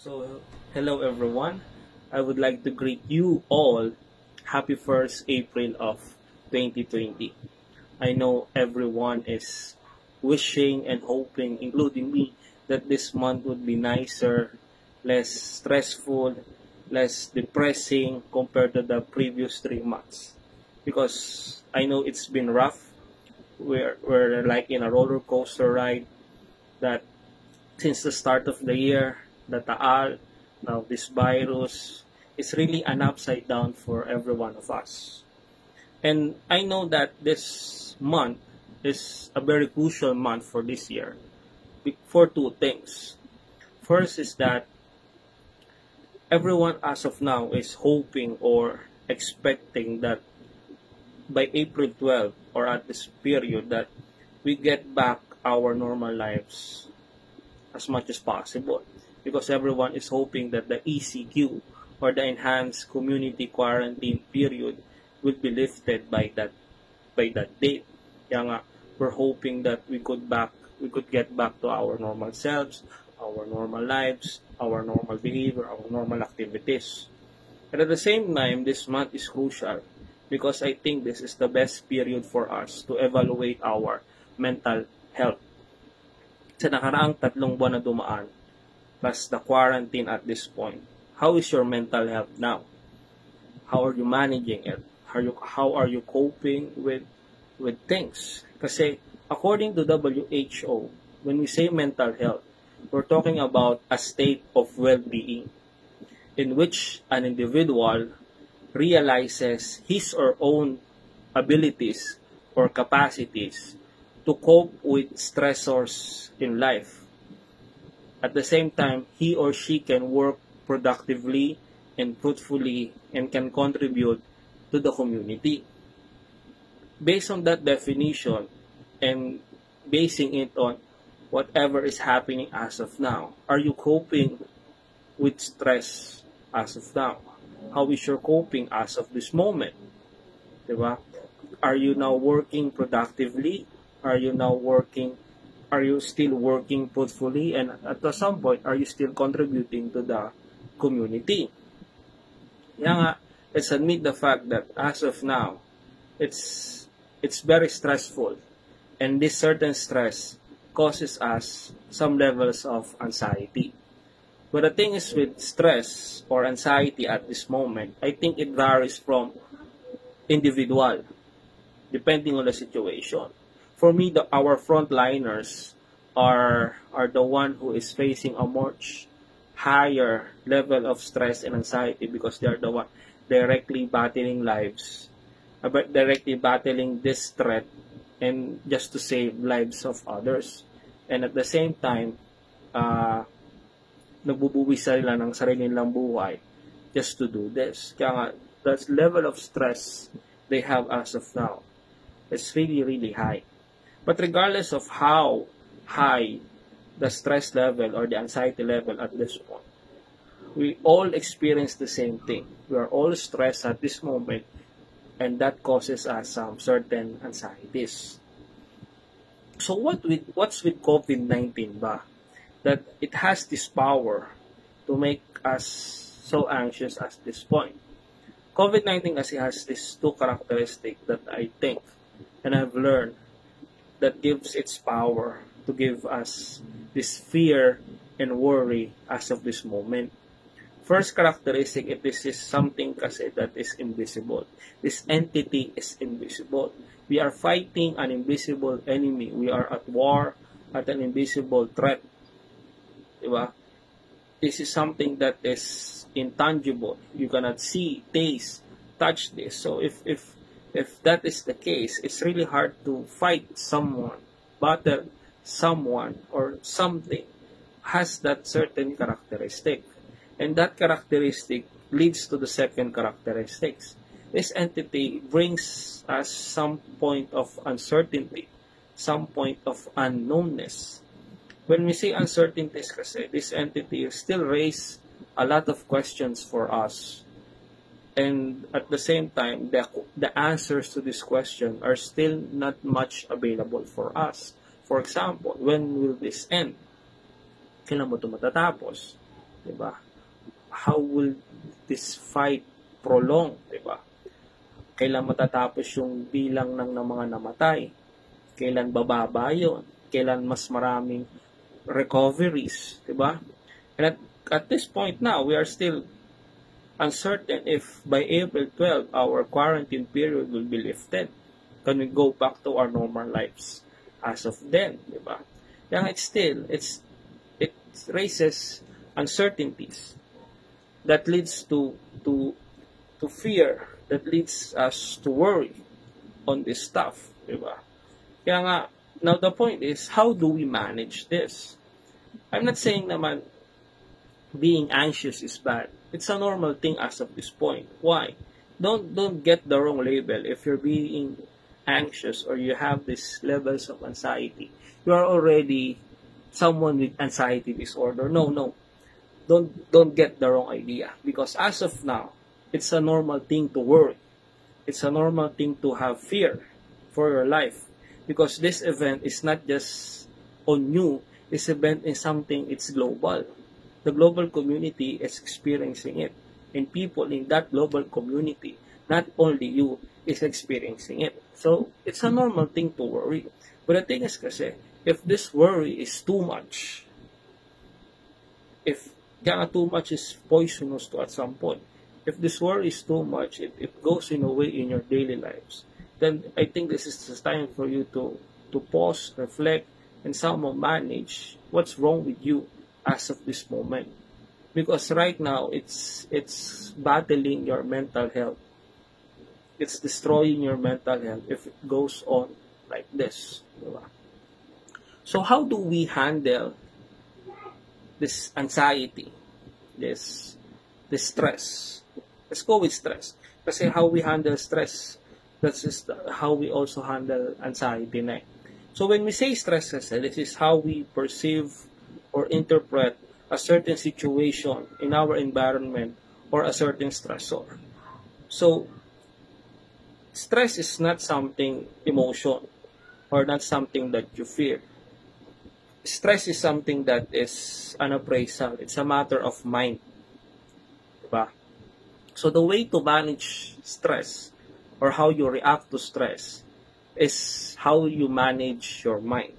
So, hello everyone. I would like to greet you all happy 1st April of 2020. I know everyone is wishing and hoping, including me, that this month would be nicer, less stressful, less depressing compared to the previous 3 months. Because I know it's been rough. We're like in a roller coaster ride that since the start of the year, the Taal, now this virus, is really an upside down for every one of us. And I know that this month is a very crucial month for this year for two things. First is that everyone as of now is hoping or expecting that by April 12 or at this period that we get back our normal lives as much as possible, because everyone is hoping that the ECQ or the enhanced community quarantine period will be lifted by that date. Kaya nga, we're hoping that we could get back to our normal selves, our normal lives, our normal behavior, our normal activities. And at the same time, this month is crucial because I think this is the best period for us to evaluate our mental health. Sa nakaraang 3 buwan na dumaan, plus the quarantine at this point, how is your mental health now? How are you managing it? How are you coping with things? Kasi according to WHO, when we say mental health, we're talking about a state of well-being in which an individual realizes his or own abilities or capacities to cope with stressors in life. At the same time, he or she can work productively and fruitfully and can contribute to the community. Based on that definition and basing it on whatever is happening as of now, are you coping with stress as of now? How is your coping as of this moment? Diba? Are you now working productively? Are you still working fruitfully? And at some point, are you still contributing to the community? Kaya nga, let's admit the fact that as of now, it's very stressful. And this certain stress causes us some levels of anxiety. But the thing is with stress or anxiety at this moment, I think it varies from individual, depending on the situation. For me, our frontliners are the one who is facing a much higher level of stress and anxiety because they are the one directly battling lives, directly battling this threat, and just to save lives of others. And at the same time, nagbubuwi sila ng sarili nilang buhay just to do this. Kaya nga, the level of stress they have as of now is really, really high. But regardless of how high the stress level or the anxiety level at this point, we all experience the same thing. We are all stressed at this moment, and that causes us some certain anxieties. So what's with COVID-19 ba? That it has this power to make us so anxious at this point. COVID-19 kasi has these two characteristics that I think and I've learned that gives its power to give us this fear and worry as of this moment. First characteristic, this is something kasi that is invisible. This entity is invisible. We are fighting an invisible enemy. We are at war at an invisible threat. Diba? This is something that is intangible. You cannot see, taste, touch this. So if that is the case, it's really hard to fight someone, battle someone or something has that certain characteristic. And that characteristic leads to the second characteristics. This entity brings us some point of uncertainty, some point of unknownness. When we say uncertainties kasi, this entity still raise a lot of questions for us. And at the same time, the answers to this question are still not much available for us. For example, when will this end? Kailan mo ito matatapos? Diba? How will this fight prolong? Diba? Kailan matatapos yung bilang ng mga namatay? Kailan bababa yun? Kailan mas maraming recoveries? Diba? And at this point now, we are still uncertain if by April 12, our quarantine period will be lifted. Can we go back to our normal lives as of then? Diba? Kaya it raises uncertainties that leads to fear, that leads us to worry on this stuff, diba? Kaya nga, now the point is, how do we manage this? I'm not saying naman being anxious is bad. It's a normal thing as of this point. Why? Don't get the wrong label. If you're being anxious or you have these levels of anxiety, you are already someone with anxiety disorder. No. Don't get the wrong idea, because as of now, it's a normal thing to worry. It's a normal thing to have fear for your life, because this event is not just on you. This event is something, it's global. The global community is experiencing it, and people in that global community, not only you, is experiencing it. So it's a normal thing to worry. But the thing is kasi, if this worry is too much, if too much is poisonous to at some point, if this worry is too much, it goes in a way in your daily lives, then I think this is the time for you to pause, reflect, and somehow manage what's wrong with you as of this moment. Because right now, it's battling your mental health. It's destroying your mental health if it goes on like this. Diba? So how do we handle this anxiety, this stress? Let's go with stress. Kasi how we handle stress, that's just how we also handle anxiety na. So when we say stress, this is how we perceive or interpret a certain situation in our environment or a certain stressor. So stress is not something emotion or not something that you fear. Stress is something that is an appraisal. It's a matter of mind. Diba? So the way to manage stress or how you react to stress is how you manage your mind.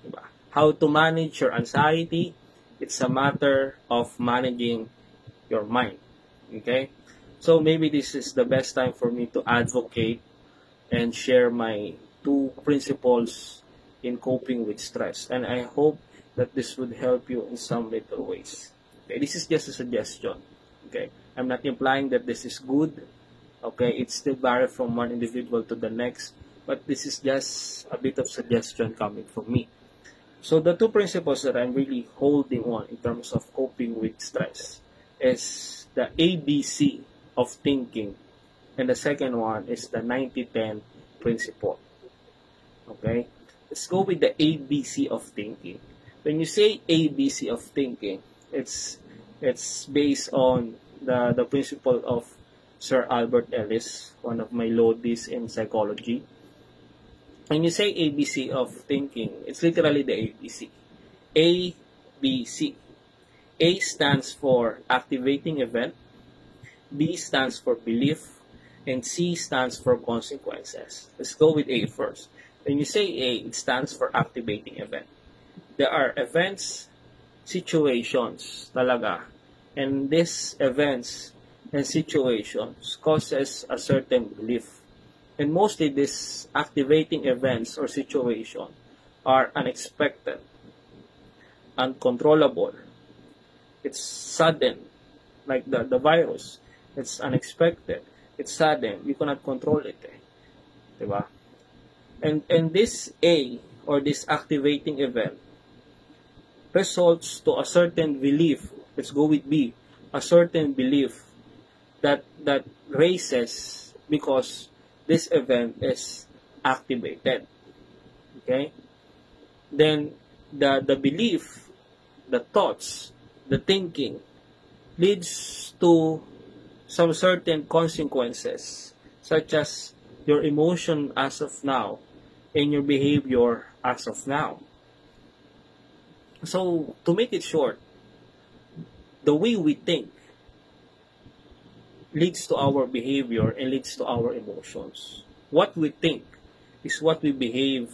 Diba? How to manage your anxiety, it's a matter of managing your mind. Okay? So maybe this is the best time for me to advocate and share my 2 principles in coping with stress. And I hope that this would help you in some little ways. Okay? This is just a suggestion. Okay? I'm not implying that this is good. Okay? It still varies from one individual to the next. But this is just a bit of suggestion coming from me. So the 2 principles that I'm really holding on in terms of coping with stress is the ABC of thinking, and the second one is the 90-10 principle. Okay? Let's go with the ABC of thinking. When you say ABC of thinking, it's based on the principle of Sir Albert Ellis, one of my lodies in psychology. When you say ABC of thinking, it's literally the ABC. A, B, C. A stands for activating event, B stands for belief, and C stands for consequences. Let's go with A first. When you say A, it stands for activating event. There are events, situations talaga, and these events and situations causes a certain belief. And mostly these activating events or situation are unexpected, uncontrollable. It's sudden, like the virus. It's unexpected. It's sudden. You cannot control it. Diba? And this A, or this activating event, results to a certain belief. Let's go with B. A certain belief that raises because this event is activated. Okay? Then the belief, the thoughts, the thinking leads to some certain consequences, such as your emotion as of now and your behavior as of now. So to make it short, the way we think leads to our behavior and leads to our emotions. What we think is what we behave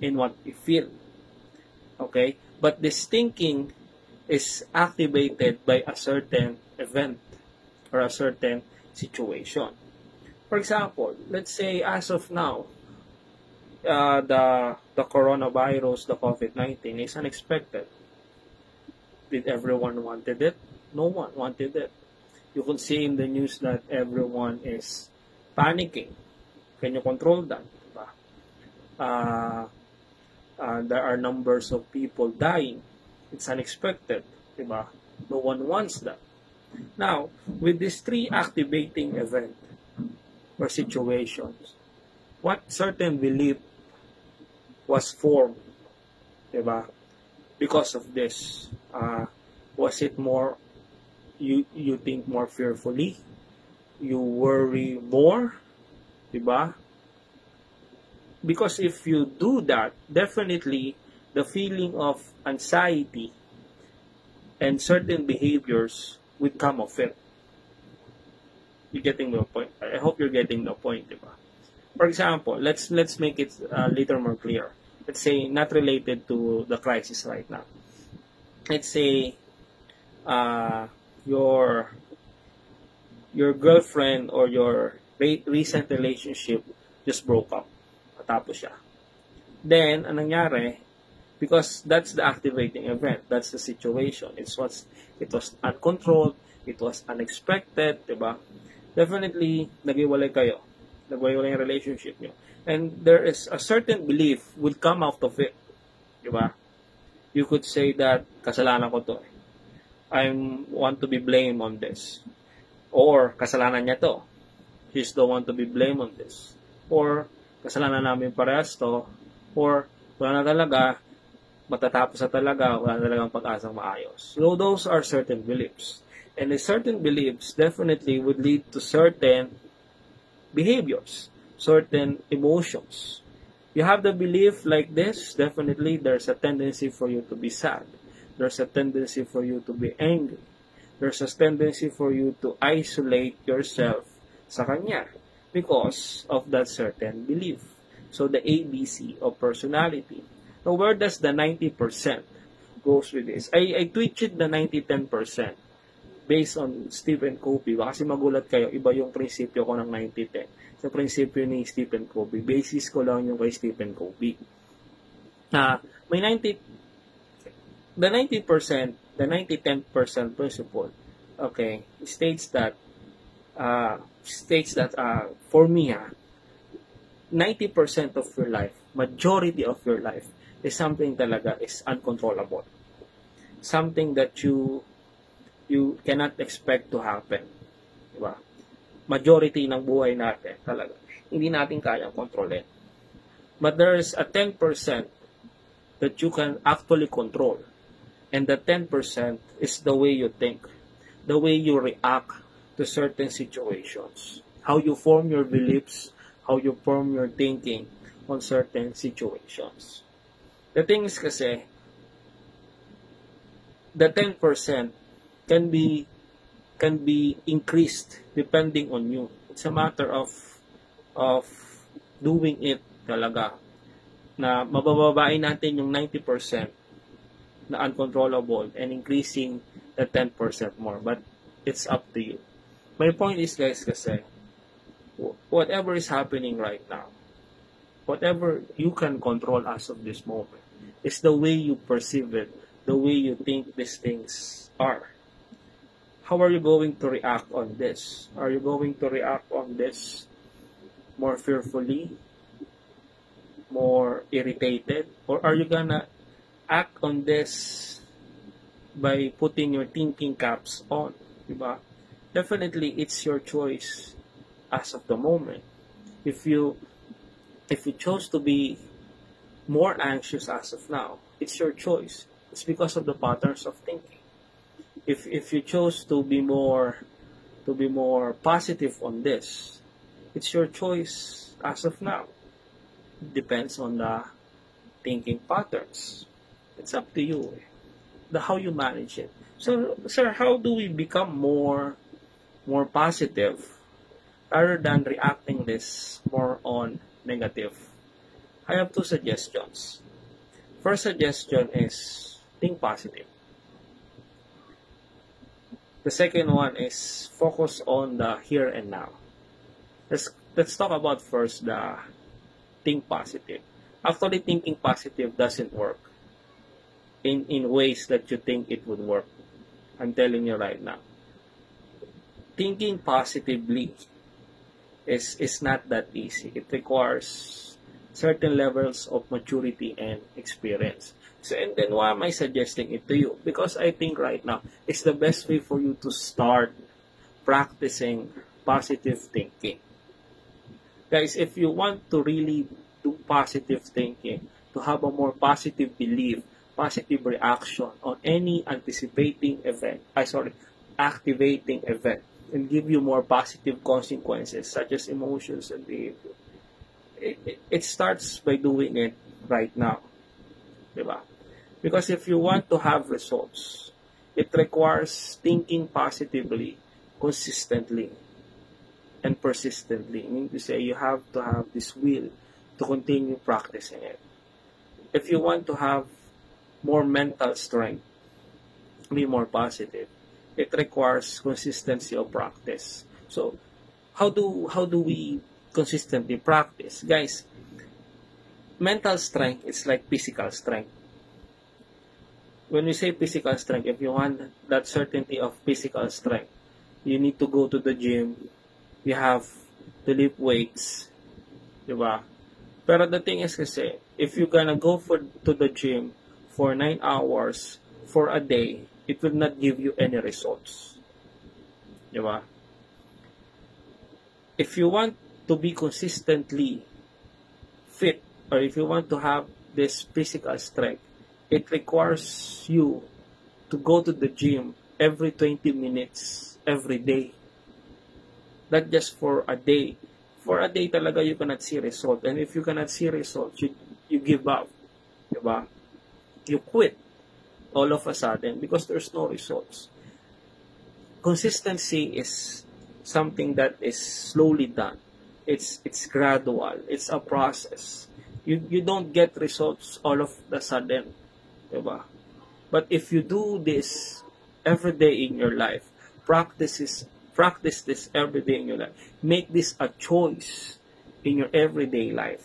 and what we feel. Okay? But this thinking is activated by a certain event or a certain situation. For example, let's say as of now, the coronavirus, the COVID-19 is unexpected. Did everyone wanted it? No one wanted it. You could see in the news that everyone is panicking. Can you control that? Diba? There are numbers of people dying. It's unexpected. Diba? No one wants that. Now, with these three activating events or situations, what certain belief was formed, diba? Because of this, was it more, you think more fearfully, you worry more, diba? Because if you do that, definitely the feeling of anxiety and certain behaviors would come of it. You getting the point? I hope you're getting the point, diba? For example, let's make it a little more clear. Let's say not related to the crisis right now. Let's say your girlfriend or your recent relationship just broke up. Tapos siya. Then, anong nangyari? Because that's the activating event. That's the situation. It was uncontrolled. It was unexpected. Diba? Definitely, naghiwalay kayo. Naghiwalay yung relationship nyo. And there is a certain belief will come out of it. Diba? You could say that, kasalanan ko to. I want to be blamed on this. Or, kasalanan niya to. She's the one to be blamed on this. Or, kasalanan namin parehas to. Or, wala na talaga, matatapos na talaga, wala na talagang pag-asang maayos. So, those are certain beliefs. And the certain beliefs definitely would lead to certain behaviors, certain emotions. You have the belief like this, definitely there's a tendency for you to be sad. There's a tendency for you to be angry. There's a tendency for you to isolate yourself sa kanya because of that certain belief. So the ABC of personality. Now, where does the 90% goes with this? I tweeted the 90-10% based on Stephen Covey. Kasi magulat kayo, iba yung prinsipyo ko ng 90-10. Sa prinsipyo ni Stephen Covey, basis ko lang yung kay Stephen Covey. May 90%, the 90-10% principle, okay, states that for me, 90% of your life, majority of your life, is something talaga is uncontrollable. Something that you cannot expect to happen. Diba? Majority ng buhay natin talaga, hindi natin kayang kontrolin. But there is a 10% that you can actually control. And the 10% is the way you think, the way you react to certain situations, how you form your beliefs, how you form your thinking on certain situations. The thing is kasi, the 10% can be increased depending on you. It's a matter of doing it talaga. Na mabababain natin yung 90% na uncontrollable and increasing the 10% more. But it's up to you. My point is, guys, kasi whatever is happening right now, whatever you can control as of this moment, is the way you perceive it, the way you think these things are. How are you going to react on this? Are you going to react on this more fearfully, more irritated? Or are you gonna act on this by putting your thinking caps on? Diba? Definitely, it's your choice as of the moment. If you chose to be more anxious as of now, it's your choice. It's because of the patterns of thinking. If you chose to be more positive on this, it's your choice as of now. It depends on the thinking patterns. It's up to you, how you manage it. So, sir, how do we become more positive rather than reacting this more on negative? I have two suggestions. First suggestion is think positive. The second one is focus on the here and now. Let's talk about first the think positive. Actually, thinking positive doesn't work in ways that you think it would work. I'm telling you right now. Thinking positively is not that easy. It requires certain levels of maturity and experience. So, and then why am I suggesting it to you? Because I think right now it's the best way for you to start practicing positive thinking. Guys, if you want to really do positive thinking, to have a more positive belief, positive reaction on any activating event, and give you more positive consequences such as emotions and behavior. It starts by doing it right now. Diba? Because if you want to have results, it requires thinking positively, consistently, and persistently. Meaning to say, you have to have this will to continue practicing it. If you want to have more mental strength, be more positive, it requires consistency of practice. So, how do we consistently practice? Guys, mental strength is like physical strength. When we say physical strength, if you want that certainty of physical strength, you need to go to the gym, you have to lift weights, diba? Pero the thing is kasi, if you're gonna go to the gym for 9 hours for a day, it will not give you any results. Diba? If you want to be consistently fit, or if you want to have this physical strength, it requires you to go to the gym every 20 minutes every day. Not just for a day. For a day talaga you cannot see result. And if you cannot see results, you give up. Diba? You quit all of a sudden because there's no results. Consistency is something that is slowly done. It's gradual. It's a process. You don't get results all of the sudden. Diba? But if you do this every day in your life, practice this every day in your life, make this a choice in your everyday life,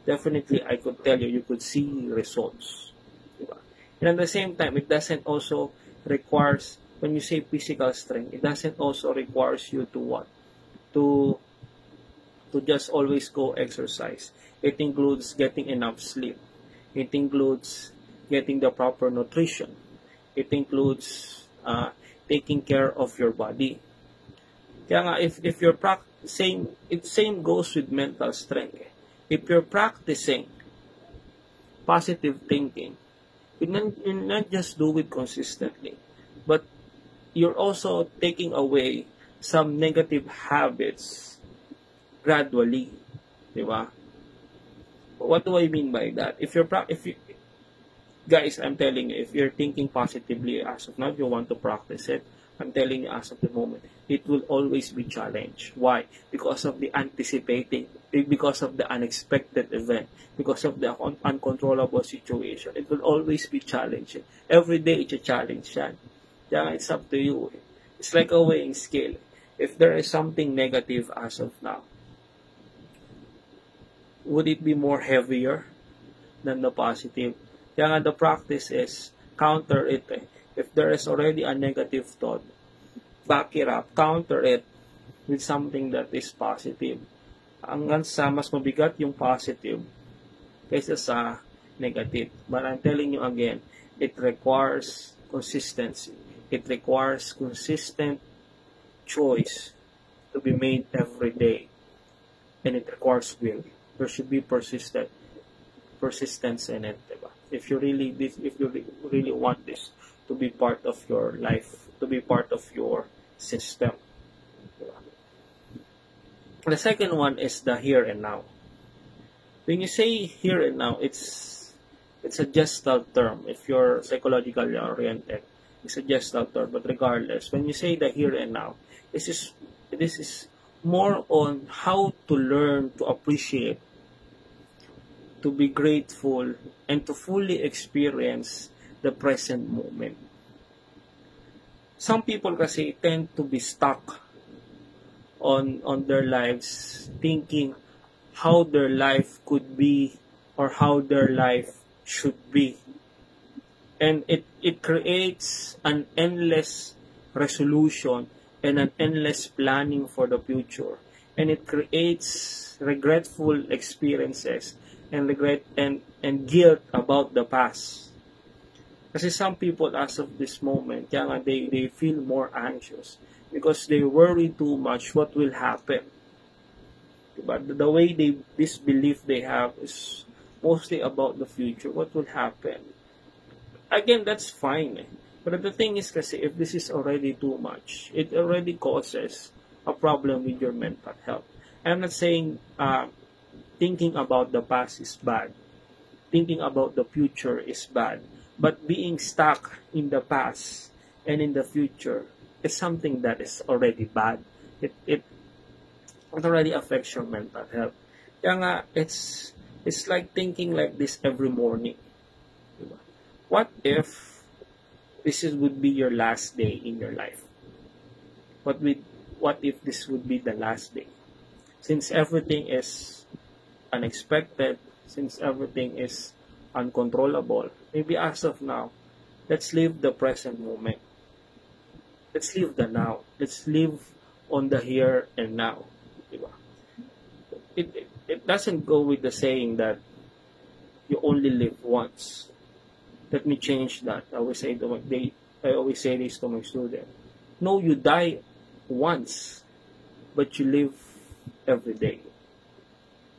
definitely I could tell you, you could see results. Diba? And at the same time, it doesn't also requires, when you say physical strength, it doesn't also requires you to what? To just always go exercise. It includes getting enough sleep. It includes getting the proper nutrition. It includes taking care of your body. Kaya nga, if you're same goes with mental strength. If you're practicing positive thinking, you not just do it consistently, but you're also taking away some negative habits gradually. Diba? What do I mean by that? Guys, I'm telling you, if you're thinking positively as of now, if you want to practice it, I'm telling you as of the moment, it will always be challenged. Why? Because of the because of the unexpected event, because of the uncontrollable situation. It will always be challenging. Every day, it's a challenge. Yan. Kaya it's up to you. It's like a weighing scale. If there is something negative as of now, would it be more heavier than the positive? Kaya nga the practice is counter it. If there is already a negative thought, back it up, counter it with something that is positive. Hanggang sa mas mabigat yung positive kaysa sa negative. But I'm telling you again, it requires consistency. It requires consistent choice to be made every day. And it requires will. There should be persistence in it. Diba? If you really want this to be part of your life, to be part of your system. Diba? The second one is the here and now. When you say here and now, it's a gestalt term if you're psychologically oriented. is a gestator, but regardless, when you say the here and now, this is more on how to learn to appreciate, to be grateful, and to fully experience the present moment. Some people kasi tend to be stuck on their lives, thinking how their life could be or how their life should be. And it creates an endless resolution and an endless planning for the future. And it creates regretful experiences and regret and guilt about the past. Kasi some people as of this moment, kaya nga they feel more anxious because they worry too much what will happen. But the way this belief they have is mostly about the future, what will happen. Again, that's fine. But the thing is kasi if this is already too much, it already causes a problem with your mental health. I'm not saying thinking about the past is bad. Thinking about the future is bad. But being stuck in the past and in the future is something that is already bad. It already affects your mental health. Kaya nga, it's like thinking like this every morning. Diba? What if would be your last day in your life? What if this would be the last day? Since everything is unexpected, since everything is uncontrollable, maybe as of now, let's live the present moment. Let's live the now. Let's live on the here and now. Diba? It doesn't go with the saying that you only live once. Let me change that. I always say this to my student. No, you die once, but you live every day.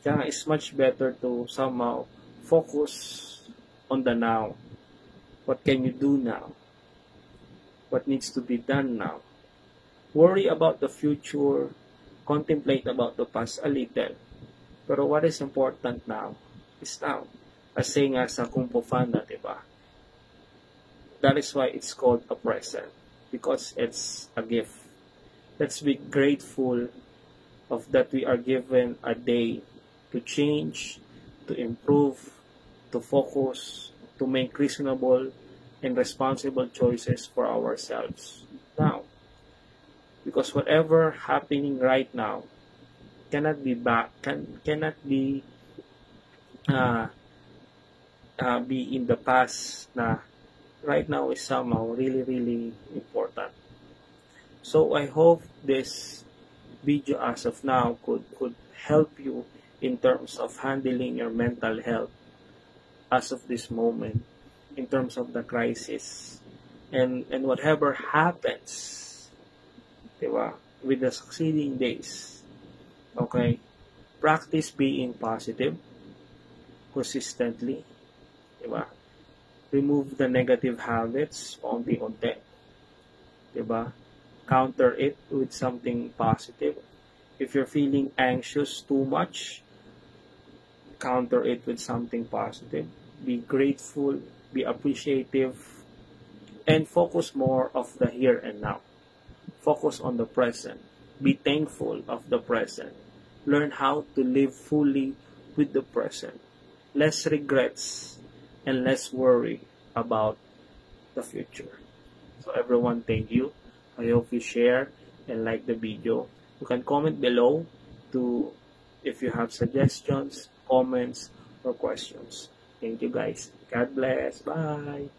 Kaya it's much better to somehow focus on the now. What can you do now? What needs to be done now? Worry about the future, contemplate about the past a little. Pero what is important now is now. Kasi nga sa Kung Fu Panda, diba? That is why it's called a present. Because it's a gift. Let's be grateful of that we are given a day to change, to improve, to focus, to make reasonable and responsible choices for ourselves now. Because whatever happening right now cannot be in the past. Na right now is somehow really important. So I hope this video as of now could help you in terms of handling your mental health as of this moment, in terms of the crisis, and whatever happens, diba, with the succeeding days. Okay, practice being positive consistently, diba? Remove the negative habits paunti-unti, diba? Counter it with something positive. If you're feeling anxious too much, counter it with something positive. Be grateful, be appreciative, and focus more of the here and now. Focus on the present. Be thankful of the present. Learn how to live fully with the present. Less regrets and less worry about the future. So everyone, thank you. I hope you share and like the video. You can comment below if you have suggestions, comments, or questions. Thank you guys. God bless. Bye.